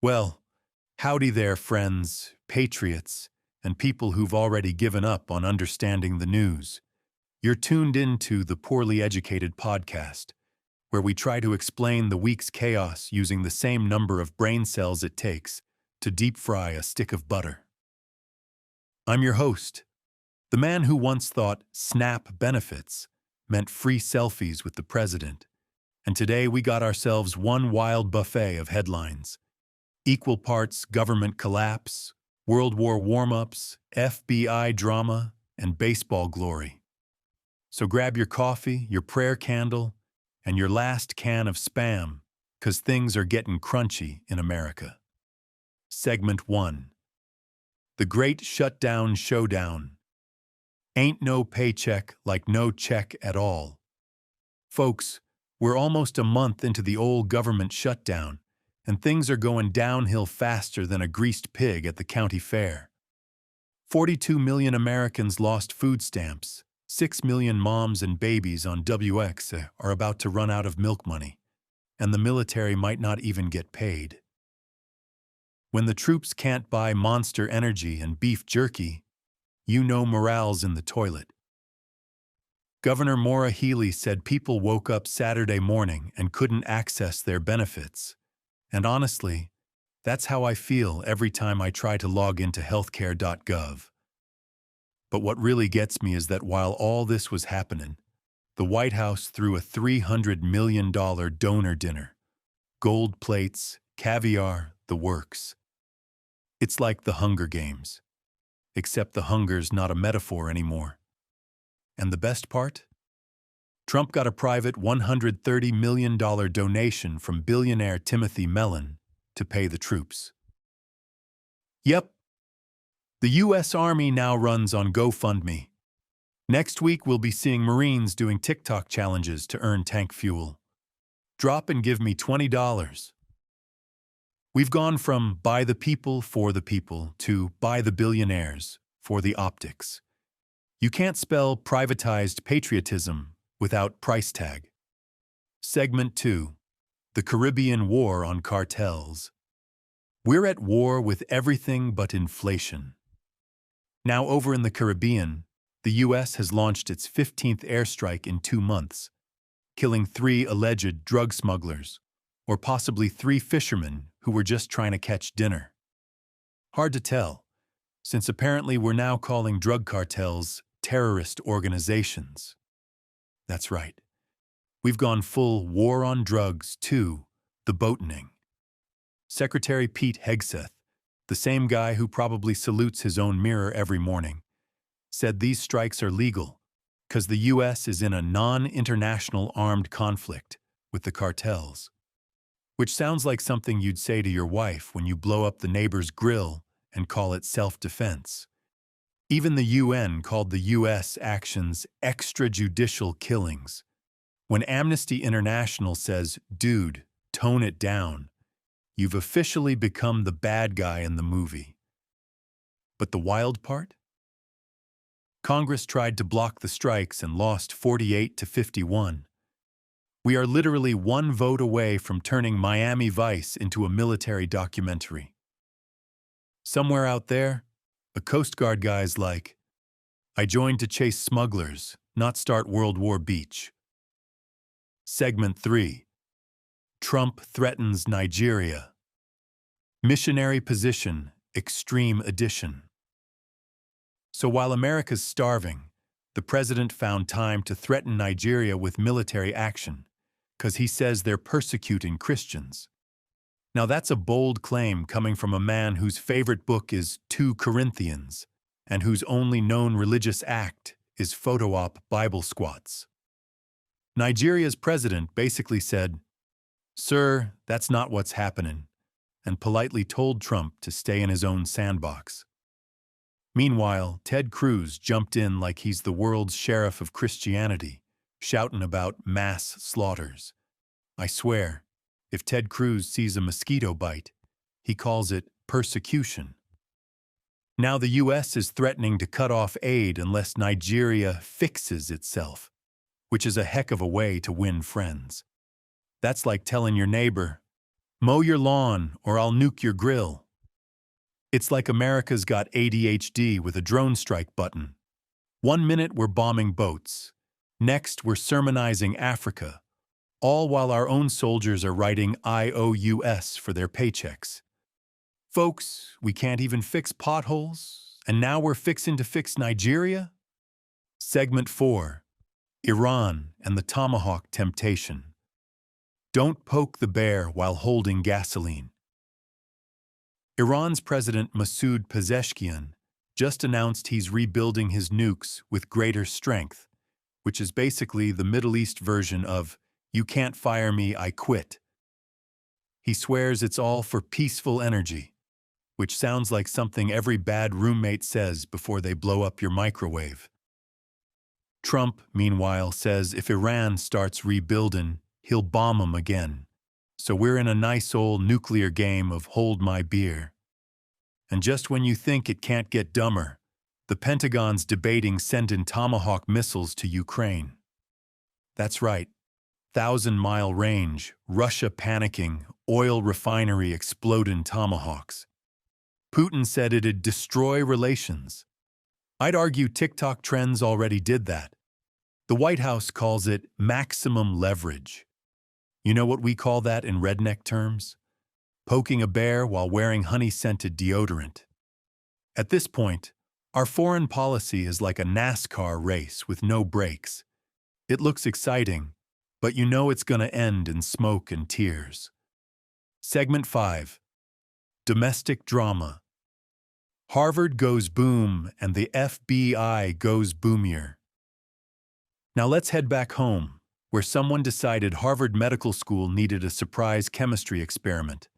Well, howdy there, friends, patriots, and people who've already given up on understanding the news. You're tuned into the Poorly Educated podcast, where we try to explain the week's chaos using the same number of brain cells it takes to deep fry a stick of butter. I'm your host, the man who once thought SNAP benefits meant free selfies with the president, and today we got ourselves one wild buffet of headlines. Equal parts government collapse, World War warm-ups, FBI drama, and baseball glory. So grab your coffee, your prayer candle, and your last can of Spam, 'cause things are getting crunchy in America. Segment 1. The Great Shutdown Showdown. Ain't no paycheck like no check at all. Folks, we're almost a month into the old government shutdown, and things are going downhill faster than a greased pig at the county fair. 42 million Americans lost food stamps. 6 million moms and babies on WX are about to run out of milk money, and the military might not even get paid. When the troops can't buy Monster Energy and beef jerky, you know morale's in the toilet. Governor Maura Healey said people woke up Saturday morning and couldn't access their benefits. And honestly, that's how I feel every time I try to log into healthcare.gov. But what really gets me is that while all this was happening, the White House threw a $300 million donor dinner. Gold plates, caviar, the works. It's like the Hunger Games, except the hunger's not a metaphor anymore. And the best part? Trump got a private $130 million donation from billionaire Timothy Mellon to pay the troops. Yep, the U.S. Army now runs on GoFundMe. Next week we'll be seeing Marines doing TikTok challenges to earn tank fuel. Drop and give me $20. We've gone from by the people for the people to by the billionaires for the optics. You can't spell privatized patriotism without price tag. Segment 2. The Caribbean War on Cartels. We're at war with everything but inflation. Now over in the Caribbean, the U.S. has launched its 15th airstrike in 2 months, killing 3 alleged drug smugglers, or possibly 3 fishermen who were just trying to catch dinner. Hard to tell, since apparently we're now calling drug cartels terrorist organizations. That's right. We've gone full war on drugs to the boatening. Secretary Pete Hegseth, the same guy who probably salutes his own mirror every morning, said these strikes are legal because the U.S. is in a non-international armed conflict with the cartels. Which sounds like something you'd say to your wife when you blow up the neighbor's grill and call it self-defense. Even the UN called the U.S. actions extrajudicial killings. When Amnesty International says, dude, tone it down, you've officially become the bad guy in the movie. But the wild part? Congress tried to block the strikes and lost 48-51. We are literally 1 vote away from turning Miami Vice into a military documentary. Somewhere out there, a Coast Guard guy's like, I joined to chase smugglers, not start World War Beach. Segment 3. Trump threatens Nigeria. Missionary position, extreme edition. So while America's starving, the president found time to threaten Nigeria with military action, 'cause he says they're persecuting Christians. Now that's a bold claim coming from a man whose favorite book is 2 Corinthians, and whose only known religious act is photo-op Bible squats. Nigeria's president basically said, "Sir, that's not what's happening," and politely told Trump to stay in his own sandbox. Meanwhile, Ted Cruz jumped in like he's the world's sheriff of Christianity, shouting about mass slaughters. I swear, if Ted Cruz sees a mosquito bite, he calls it persecution. Now the U.S. is threatening to cut off aid unless Nigeria fixes itself, which is a heck of a way to win friends. That's like telling your neighbor, Mow your lawn or I'll nuke your grill. It's like America's got ADHD with a drone strike button. 1 minute we're bombing boats. Next we're sermonizing Africa, all while our own soldiers are writing IOUs for their paychecks. Folks, we can't even fix potholes, and now we're fixing to fix Nigeria? Segment 4. Iran and the Tomahawk Temptation. Don't poke the bear while holding gasoline. Iran's President Masoud Pezeshkian just announced he's rebuilding his nukes with greater strength, which is basically the Middle East version of, "You can't fire me, I quit." He swears it's all for peaceful energy, which sounds like something every bad roommate says before they blow up your microwave. Trump, meanwhile, says if Iran starts rebuilding, he'll bomb 'em again. So we're in a nice old nuclear game of hold my beer. And just when you think it can't get dumber, the Pentagon's debating sending Tomahawk missiles to Ukraine. That's right. 1,000-mile range, Russia panicking, oil refinery exploding Tomahawks. Putin said it'd destroy relations. I'd argue TikTok trends already did that. The White House calls it maximum leverage. You know what we call that in redneck terms? Poking a bear while wearing honey-scented deodorant. At this point, our foreign policy is like a NASCAR race with no brakes. It looks exciting, but you know it's gonna end in smoke and tears. Segment 5. Domestic drama. Harvard goes boom and the FBI goes boomier. Now let's head back home, where someone decided Harvard Medical School needed a surprise chemistry experiment.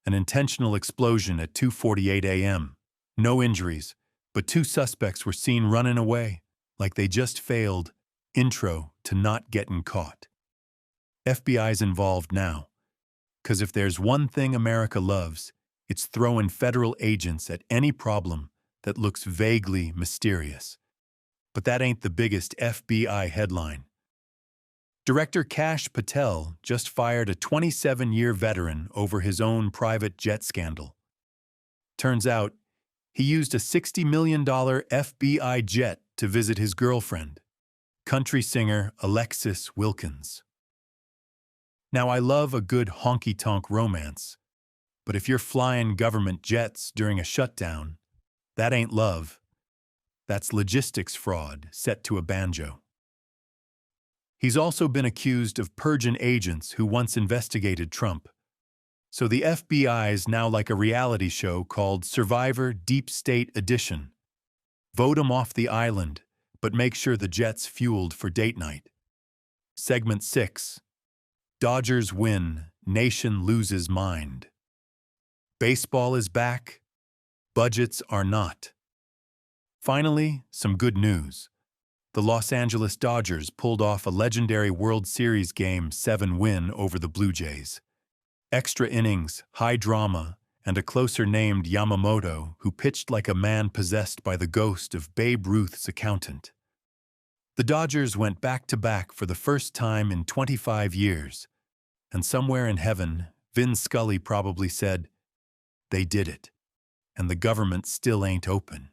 An intentional explosion at 2:48 a.m. No injuries, but 2 suspects were seen running away, like they just failed intro to not getting caught. FBI's involved now, 'cause if there's one thing America loves, it's throwing federal agents at any problem that looks vaguely mysterious. But that ain't the biggest FBI headline. Director Kash Patel just fired a 27-year veteran over his own private jet scandal. Turns out, he used a $60 million FBI jet to visit his girlfriend, country singer Alexis Wilkins. Now, I love a good honky-tonk romance, but if you're flying government jets during a shutdown, that ain't love. That's logistics fraud set to a banjo. He's also been accused of purging agents who once investigated Trump. So the FBI's now like a reality show called Survivor Deep State Edition. Vote him off the island, but make sure the jet's fueled for date night. Segment 6. Dodgers win, nation loses mind. Baseball is back, budgets are not. Finally, some good news. The Los Angeles Dodgers pulled off a legendary World Series Game 7 win over the Blue Jays. Extra innings, high drama, and a closer named Yamamoto who pitched like a man possessed by the ghost of Babe Ruth's accountant. The Dodgers went back-to-back for the first time in 25 years, and somewhere in heaven, Vin Scully probably said, "They did it, and the government still ain't open."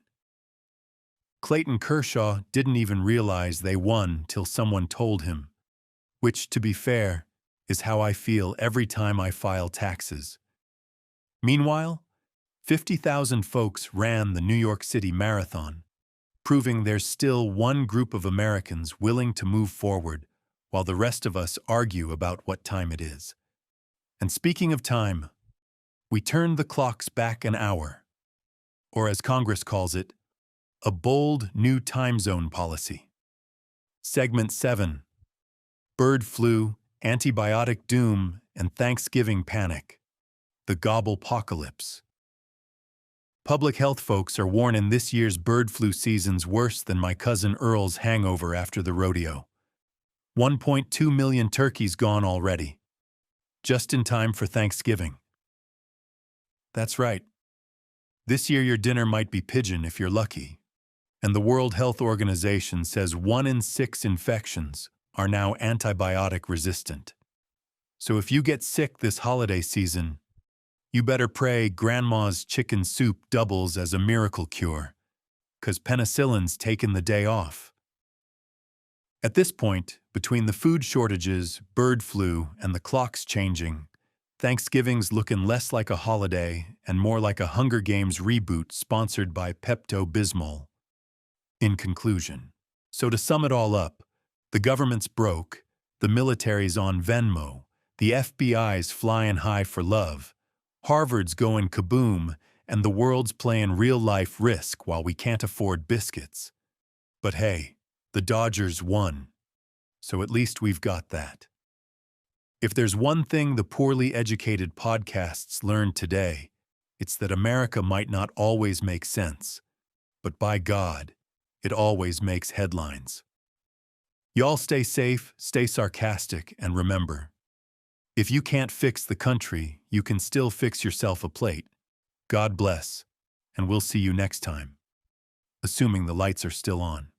Clayton Kershaw didn't even realize they won till someone told him, which, to be fair, is how I feel every time I file taxes. Meanwhile, 50,000 folks ran the New York City Marathon, proving there's still one group of Americans willing to move forward while the rest of us argue about what time it is. And speaking of time, we turned the clocks back an hour, or as Congress calls it, a bold new time zone policy. Segment 7. Bird flu, antibiotic doom, and Thanksgiving panic. The gobblepocalypse. Public health folks are warning this year's bird flu season's worse than my cousin Earl's hangover after the rodeo. 1.2 million turkeys gone already. Just in time for Thanksgiving. That's right. This year your dinner might be pigeon if you're lucky. And the World Health Organization says 1 in 6 infections are now antibiotic resistant. So if you get sick this holiday season, you better pray Grandma's chicken soup doubles as a miracle cure, 'cause penicillin's taken the day off. At this point, between the food shortages, bird flu, and the clocks changing, Thanksgiving's looking less like a holiday and more like a Hunger Games reboot sponsored by Pepto-Bismol. In conclusion, so to sum it all up, the government's broke, the military's on Venmo, the FBI's flying high for love, Harvard's going kaboom, and the world's playing real-life Risk while we can't afford biscuits. But hey, the Dodgers won, so at least we've got that. If there's one thing the poorly educated podcasts learned today, it's that America might not always make sense, but by God, it always makes headlines. Y'all stay safe, stay sarcastic, and remember, if you can't fix the country, you can still fix yourself a plate. God bless, and we'll see you next time. Assuming the lights are still on.